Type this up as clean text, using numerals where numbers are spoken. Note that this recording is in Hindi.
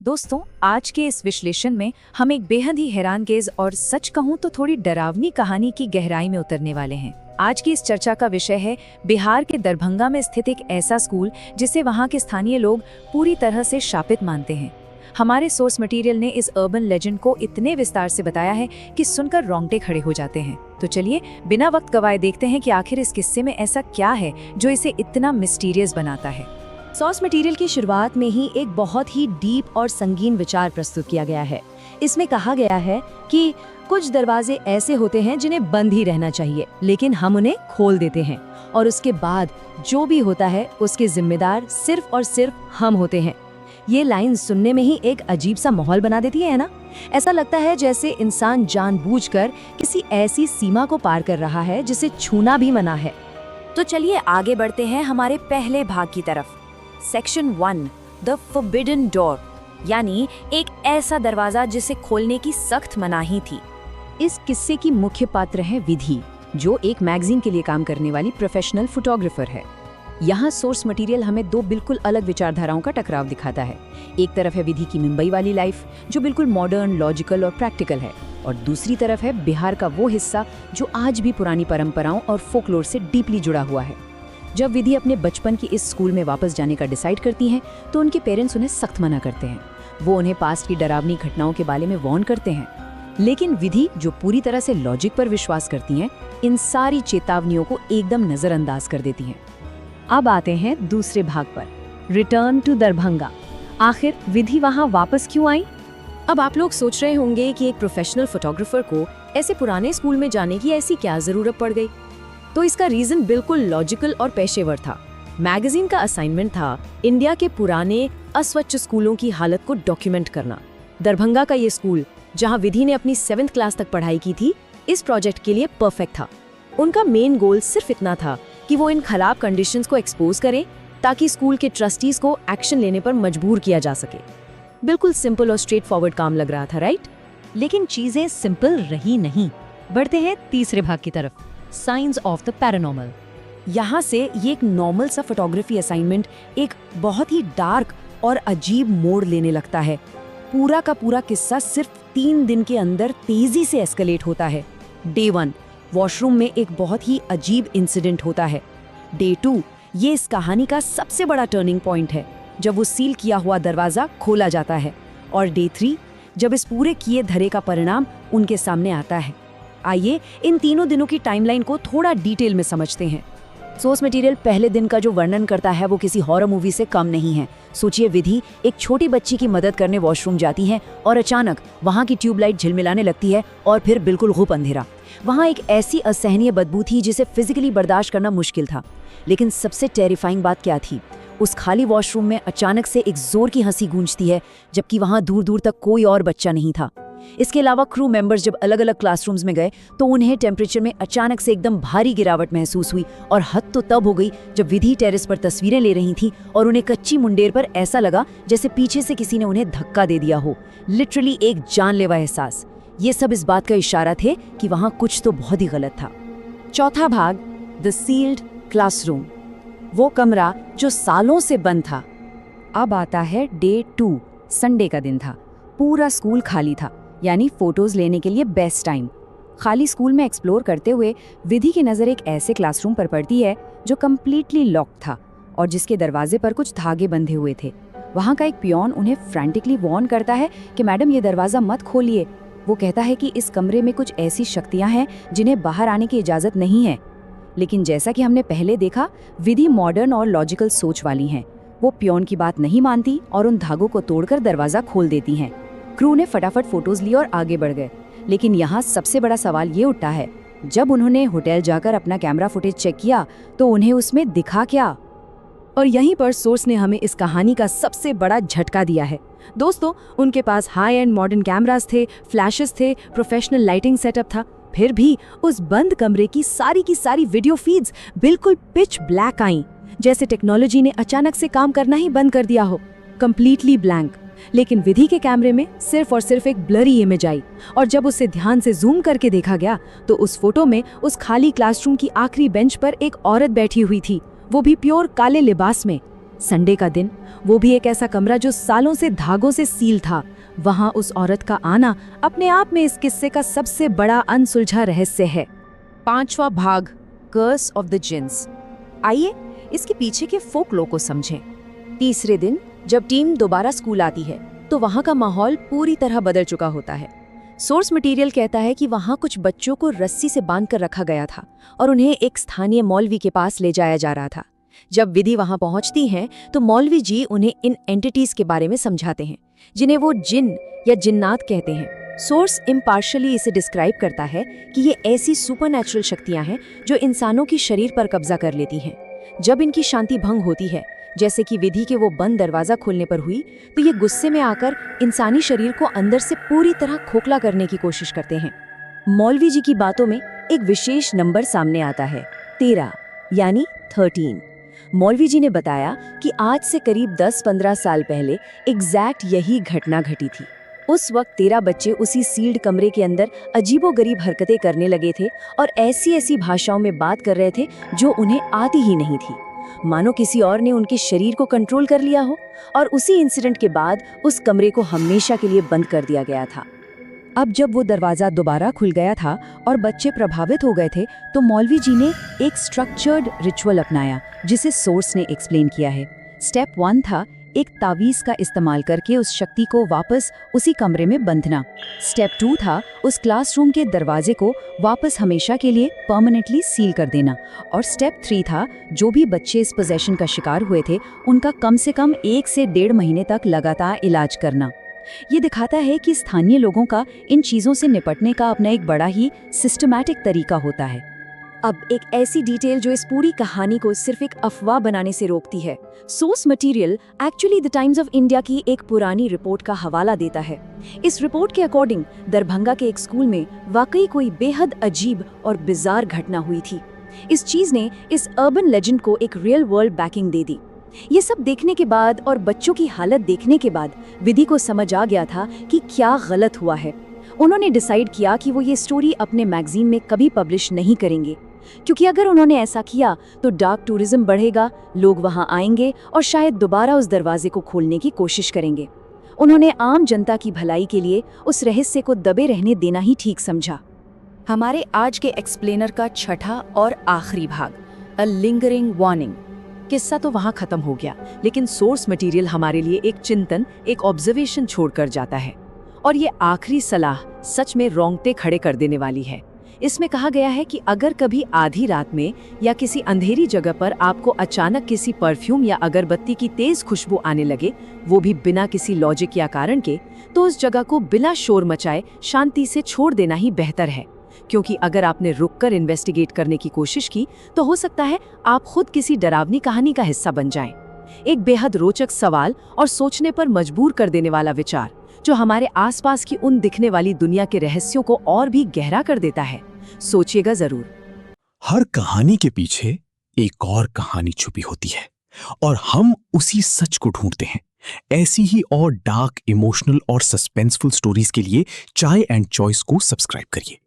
दोस्तों, आज के इस विश्लेषण में हम एक बेहद ही हैरानगेज और सच कहूं तो थोड़ी डरावनी कहानी की गहराई में उतरने वाले हैं। आज की इस चर्चा का विषय है बिहार के दरभंगा में स्थित एक ऐसा स्कूल जिसे वहां के स्थानीय लोग पूरी तरह से शापित मानते हैं। हमारे सोर्स मटेरियल ने इस अर्बन लेजेंड को इतने विस्तार से बताया है कि सुनकर रोंगटे खड़े हो जाते हैं। तो चलिए बिना वक्त गवाए देखते हैं कि आखिर इस किस्से में ऐसा क्या है जो इसे इतना मिस्टीरियस बनाता है। सोर्स मटेरियल की शुरुआत में ही एक बहुत ही डीप और संगीन विचार प्रस्तुत किया गया है। इसमें कहा गया है कि कुछ दरवाजे ऐसे होते हैं जिन्हें बंद ही रहना चाहिए, लेकिन हम उन्हें खोल देते हैं और उसके बाद जो भी होता है उसके जिम्मेदार सिर्फ और सिर्फ हम होते हैं। ये लाइन सुनने में ही एक अजीब सा माहौल बना देती है ना। ऐसा लगता है जैसे इंसान जानबूझकर किसी ऐसी सीमा को पार कर रहा है जिसे छूना भी मना है। तो चलिए आगे बढ़ते हैं हमारे पहले भाग की तरफ। सेक्शन 1, द फॉरबिडन डोर, यानी एक ऐसा दरवाजा जिसे खोलने की सख्त मनाही थी। इस किस्से की मुख्य पात्र है विधि, जो एक मैगजीन के लिए काम करने वाली प्रोफेशनल फोटोग्राफर है। यहाँ सोर्स मटेरियल हमें दो बिल्कुल अलग विचारधाराओं का टकराव दिखाता है। एक तरफ है विधि की मुंबई वाली लाइफ जो बिल्कुल मॉडर्न, लॉजिकल और प्रैक्टिकल है, और दूसरी तरफ है बिहार का वो हिस्सा जो आज भी पुरानी परंपराओं और फोकलोर से डीपली जुड़ा हुआ है। जब विधि अपने बचपन की इस स्कूल में वापस जाने का डिसाइड करती हैं, तो उनके पेरेंट्स उन्हें सख्त मना करते हैं। वो उन्हें पास्ट की डरावनी घटनाओं के बारे में वार्न करते हैं, लेकिन विधि जो पूरी तरह से लॉजिक पर विश्वास करती हैं, इन सारी चेतावनियों को एकदम नजरअंदाज कर देती हैं। अब आते हैं दूसरे भाग पर, रिटर्न टू दरभंगा। आखिर विधि वहां वापस क्यों आई? अब आप लोग सोच रहे होंगे कि एक प्रोफेशनल फोटोग्राफर को ऐसे पुराने स्कूल में जाने की ऐसी क्या जरूरत पड़ गई। तो इसका रीजन बिल्कुल लॉजिकल और पेशेवर था। मैगजीन का असाइनमेंट था इंडिया के पुराने अस्वच्छ स्कूलों की हालत को डॉक्यूमेंट करना। दरभंगा का ये स्कूल, जहां विधि ने अपनी 7th क्लास तक पढ़ाई की थी, इस प्रोजेक्ट के लिए परफेक्ट था। उनका मेन गोल सिर्फ इतना था कि वो इन खराब कंडीशंस को एक्सपोज करें ताकि स्कूल के ट्रस्टीज को एक्शन लेने पर मजबूर किया जा सके। बिल्कुल सिंपल और स्ट्रेट फॉरवर्ड काम लग रहा था, राइट? लेकिन चीजें सिंपल रही नहीं। बढ़ते हैं तीसरे भाग की तरफ, साइंस ऑफ द पैरानॉर्मल। यहाँ से ये एक नॉर्मल सा फोटोग्राफी असाइनमेंट एक बहुत ही डार्क और अजीब मोड़ लेने लगता है। पूरा का पूरा किस्सा सिर्फ 3 दिन के अंदर तेजी से एस्केलेट होता है। डे 1, वॉशरूम में एक बहुत ही अजीब इंसिडेंट होता है। डे 2, ये इस कहानी का सबसे बड़ा टर्निंग पॉइंट है, जब वो सील किया हुआ दरवाजा खोला जाता है। और डे 3, जब इस पूरे किए धरे का परिणाम उनके सामने आता है। आइए इन तीनों दिनों की टाइमलाइन को थोड़ा डिटेल में समझते हैं। सोर्स मटेरियल पहले दिन का जो वर्णन करता है वो किसी हॉरर मूवी से कम नहीं है। सोचिए, विधि एक छोटी बच्ची की मदद करने वॉशरूम जाती हैं और अचानक वहां की ट्यूबलाइट झिलमिलाने लगती है और फिर बिल्कुल गुप अंधेरा। वहां एक ऐसी असहनीय बदबू थी जिसे फिजिकली बर्दाश्त करना मुश्किल था। लेकिन सबसे टेरिफाइंग बात क्या थी? उस खाली वॉशरूम में अचानक से एक जोर की हंसी गूंजती है, जबकि वहां दूर दूर तक कोई और बच्चा नहीं था। इसके अलावा क्रू मेंबर्स जब अलग अलग क्लासरूम्स में गए तो उन्हें टेम्परेचर में अचानक से एकदम भारी गिरावट महसूस हुई, और हद तो तब हो गई जब विधि टेरेस पर तस्वीरें ले रही थी और उन्हें कच्ची मुंडेर पर ऐसा लगा जैसे पीछे से किसी ने उन्हें धक्का दे दिया हो। लिटरली एक जानलेवा एहसास। ये सब इस बात का इशारा थे कि वहां कुछ तो बहुत ही गलत था। चौथा भाग, द सील्ड क्लासरूम, वो कमरा जो सालों से बंद था। अब आता है डे 2, संडे का दिन था। पूरा स्कूल खाली था, यानी फोटोज लेने के लिए बेस्ट टाइम। खाली स्कूल में एक्सप्लोर करते हुए विधि की नज़र एक ऐसे क्लासरूम पर पड़ती है जो कम्प्लीटली लॉक था और जिसके दरवाजे पर कुछ धागे बंधे हुए थे। वहाँ का एक पियोन उन्हें फ्रैंटिकली वार्न करता है कि मैडम, ये दरवाज़ा मत खोलिए। वो कहता है कि इस कमरे में कुछ ऐसी शक्तियाँ हैं जिन्हें बाहर आने की इजाज़त नहीं है। लेकिन जैसा कि हमने पहले देखा, विधि मॉडर्न और लॉजिकल सोच वाली हैं। वो पियोन की बात नहीं मानती और उन धागों को तोड़कर दरवाज़ा खोल देती हैं। क्रू ने फटाफट फोटोज ली और आगे बढ़ गए। लेकिन यहाँ सबसे बड़ा सवाल ये उठा है, जब उन्होंने होटल जाकर अपना कैमरा फुटेज चेक किया तो उन्हें उसमें दिखा क्या? और यहीं पर सोर्स ने हमें इस कहानी का सबसे बड़ा झटका दिया है। दोस्तों, उनके पास हाई एंड मॉडर्न कैमरास थे, फ्लैशेस थे, प्रोफेशनल लाइटिंग सेटअप था, फिर भी उस बंद कमरे की सारी वीडियो फीड्स बिल्कुल पिच ब्लैक आईं, जैसे टेक्नोलॉजी ने अचानक से काम करना ही बंद कर दिया हो। Completely blank. लेकिन विधि के कैमरे में सिर्फ और सिर्फ एक ब्लरी इमेज आई, और जब उसे ध्यान से जूम करके देखा गया तो उस फोटो में उस खाली क्लासरूम की आखिरी बेंच पर एक औरत बैठी हुई थी, वो भी प्योर काले लिबास में। संडे का दिन, वो भी एक ऐसा कमरा जो सालों से धागों से सील था। वहां उस औरत का आना अपने आप में इस किस्से का सबसे बड़ा अनसुलझा रहस्य है। 5वां भाग, कर्स ऑफ द जिन्स। आइए इसके पीछे के फोकलॉर को समझें। तीसरे दिन जब टीम दोबारा स्कूल आती है तो वहां का माहौल पूरी तरह बदल चुका होता है। सोर्स मटेरियल कहता है कि वहां कुछ बच्चों को रस्सी से बांधकर रखा गया था और उन्हें एक स्थानीय मौलवी के पास ले जाया जा रहा था। जब विधि वहां पहुंचती हैं तो मौलवी जी उन्हें इन एंटिटीज के बारे में समझाते हैं जिन्हें वो जिन या जिन्नात कहते हैं। सोर्स इम्पार्शियली इसे डिस्क्राइब करता है कि ये ऐसी सुपरनैचुरल शक्तियां हैं जो इंसानों की शरीर पर कब्जा कर लेती हैं। जब इनकी शांति भंग होती है, जैसे कि विधि के वो बंद दरवाजा खोलने पर हुई, तो ये गुस्से में आकर इंसानी शरीर को अंदर से पूरी तरह खोखला करने की कोशिश करते हैं। मौलवी जी की बातों में एक विशेष नंबर सामने आता है, 13 यानी 13। मौलवी जी ने बताया कि आज से करीब 10-15 साल पहले एग्जैक्ट यही घटना घटी थी। उस वक्त 13 बच्चे उसी सील्ड कमरे के अंदर अजीबोगरीब हरकतें करने लगे थे और ऐसी ऐसी भाषाओं में बात कर रहे थे जो उन्हें आती ही नहीं थी, मानो किसी और ने उनके शरीर को कंट्रोल कर लिया हो। और उसी इंसिडेंट के बाद उस कमरे को हमेशा के लिए बंद कर दिया गया था। अब जब वो दरवाजा दोबारा खुल गया था और बच्चे प्रभावित हो गए थे, तो मौलवी जी ने एक स्ट्रक्चर्ड रिचुअल अपनाया जिसे सोर्स ने एक्सप्लेन किया है। स्टेप 1 था एक तावीज का इस्तेमाल करके उस शक्ति को वापस उसी कमरे में बंधना। स्टेप 2 था उस क्लासरूम के दरवाजे को वापस हमेशा के लिए परमानेंटली सील कर देना। और स्टेप 3 था जो भी बच्चे इस पोजेशन का शिकार हुए थे उनका कम से कम 1 से 1.5 महीने तक लगातार इलाज करना। ये दिखाता है कि स्थानीय लोगों का इन चीज़ों से निपटने का अपना एक बड़ा ही सिस्टमैटिक तरीका होता है। अब एक ऐसी डिटेल जो इस पूरी कहानी को सिर्फ एक अफवाह बनाने से रोकती है। Source material actually the times of India की एक पुरानी रिपोर्ट का हवाला देता है। इस रिपोर्ट के अकॉर्डिंग दरभंगा के एक स्कूल में वाकई कोई बेहद अजीब और बिजार घटना हुई थी। इस चीज ने इस अर्बन लेजेंड को एक रियल वर्ल्ड बैकिंग दे दी। ये सब देखने के बाद और बच्चों की हालत देखने के बाद विधि को समझ आ गया था कि क्या गलत हुआ है। उन्होंने डिसाइड किया कि वो ये स्टोरी अपने मैगजीन में कभी पब्लिश नहीं करेंगे, क्योंकि अगर उन्होंने ऐसा किया तो डार्क टूरिज्म बढ़ेगा, लोग वहां आएंगे और शायद दोबारा उस दरवाजे को खोलने की कोशिश करेंगे। उन्होंने आम जनता की भलाई के लिए उस रहस्य को दबे रहने देना ही ठीक समझा। हमारे आज के एक्सप्लेनर का छठा और आखिरी भाग, अ लिंगरिंग वार्निंग। किस्सा तो वहां खत्म हो गया, लेकिन सोर्स मटेरियल हमारे लिए एक चिंतन, एक ऑब्जर्वेशन छोड़कर जाता है। और ये आखिरी सलाह सच में रोंगटे खड़े कर देने वाली है। इसमें कहा गया है कि अगर कभी आधी रात में या किसी अंधेरी जगह पर आपको अचानक किसी परफ्यूम या अगरबत्ती की तेज खुशबू आने लगे, वो भी बिना किसी लॉजिक या कारण के, तो उस जगह को बिना शोर मचाए शांति से छोड़ देना ही बेहतर है। क्योंकि अगर आपने रुककर इन्वेस्टिगेट करने की कोशिश की तो हो सकता है आप खुद किसी डरावनी कहानी का हिस्सा बन जाएं। एक बेहद रोचक सवाल और सोचने पर मजबूर कर देने वाला विचार, जो हमारे आसपास की उन दिखने वाली दुनिया के रहस्यों को और भी गहरा कर देता है। सोचिएगा जरूर। हर कहानी के पीछे एक और कहानी छुपी होती है और हम उसी सच को ढूंढते हैं। ऐसी ही और डार्क, इमोशनल और सस्पेंसफुल स्टोरीज के लिए चाय एंड चॉइस को सब्सक्राइब करिए।